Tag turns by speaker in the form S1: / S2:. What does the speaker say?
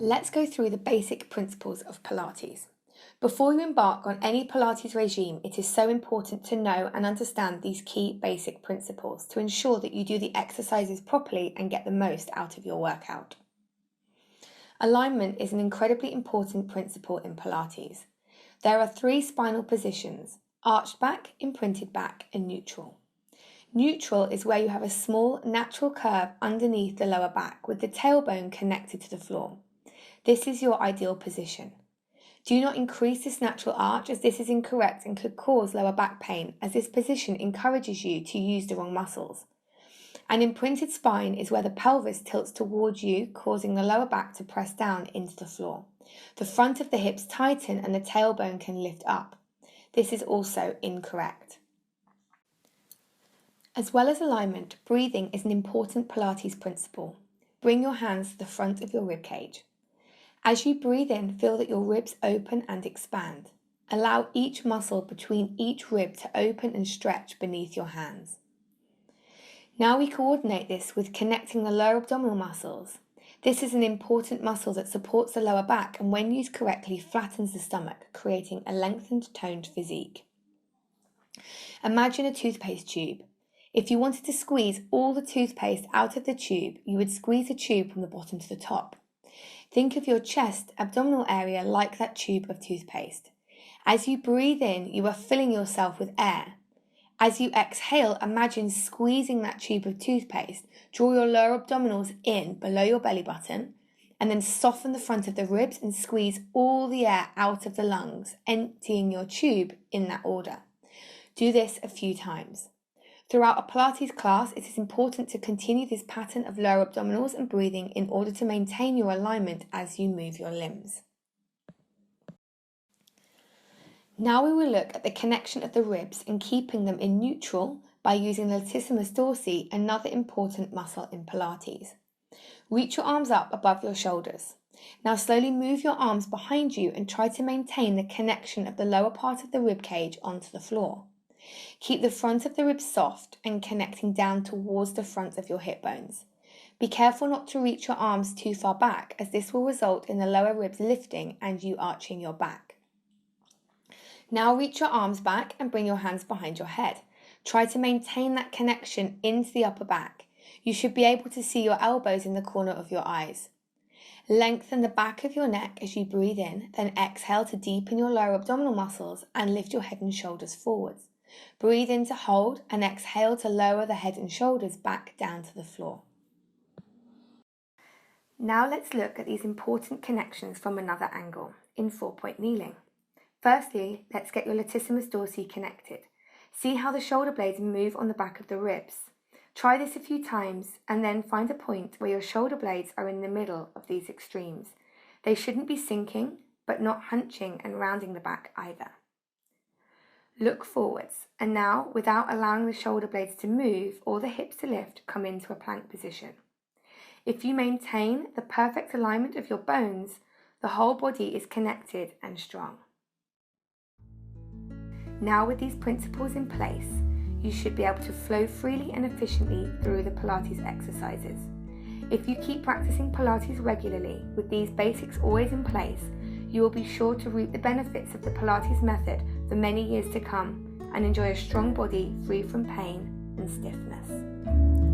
S1: Let's go through the basic principles of Pilates. Before you embark on any Pilates regime, it is so important to know and understand these key basic principles to ensure that you do the exercises properly and get the most out of your workout. Alignment is an incredibly important principle in Pilates. There are 3 spinal positions: arched back, imprinted back, and neutral. Neutral is where you have a small natural curve underneath the lower back with the tailbone connected to the floor. This is your ideal position. Do not increase this natural arch, as this is incorrect and could cause lower back pain, as this position encourages you to use the wrong muscles. An imprinted spine is where the pelvis tilts towards you, causing the lower back to press down into the floor. The front of the hips tighten and the tailbone can lift up. This is also incorrect. As well as alignment, breathing is an important Pilates principle. Bring your hands to the front of your rib cage. As you breathe in, feel that your ribs open and expand. Allow each muscle between each rib to open and stretch beneath your hands. Now we coordinate this with connecting the lower abdominal muscles. This is an important muscle that supports the lower back and when used correctly flattens the stomach, creating a lengthened, toned physique. Imagine a toothpaste tube. If you wanted to squeeze all the toothpaste out of the tube, you would squeeze the tube from the bottom to the top. Think of your chest, abdominal area like that tube of toothpaste. As you breathe in, you are filling yourself with air. As you exhale, imagine squeezing that tube of toothpaste. Draw your lower abdominals in below your belly button and then soften the front of the ribs and squeeze all the air out of the lungs, emptying your tube in that order. Do this a few times. Throughout a Pilates class, it is important to continue this pattern of lower abdominals and breathing in order to maintain your alignment as you move your limbs. Now we will look at the connection of the ribs and keeping them in neutral by using the latissimus dorsi, another important muscle in Pilates. Reach your arms up above your shoulders. Now slowly move your arms behind you and try to maintain the connection of the lower part of the rib cage onto the floor. Keep the front of the ribs soft and connecting down towards the front of your hip bones. Be careful not to reach your arms too far back, as this will result in the lower ribs lifting and you arching your back. Now reach your arms back and bring your hands behind your head. Try to maintain that connection into the upper back. You should be able to see your elbows in the corner of your eyes. Lengthen the back of your neck as you breathe in, then exhale to deepen your lower abdominal muscles and lift your head and shoulders forwards. Breathe in to hold and exhale to lower the head and shoulders back down to the floor. Now let's look at these important connections from another angle in 4-point kneeling. Firstly, let's get your latissimus dorsi connected. See how the shoulder blades move on the back of the ribs. Try this a few times and then find a point where your shoulder blades are in the middle of these extremes. They shouldn't be sinking, but not hunching and rounding the back either. Look forwards, and now, without allowing the shoulder blades to move or the hips to lift, come into a plank position. If you maintain the perfect alignment of your bones, the whole body is connected and strong. Now with these principles in place, you should be able to flow freely and efficiently through the Pilates exercises. If you keep practicing Pilates regularly, with these basics always in place, you will be sure to reap the benefits of the Pilates method for many years to come and enjoy a strong body free from pain and stiffness.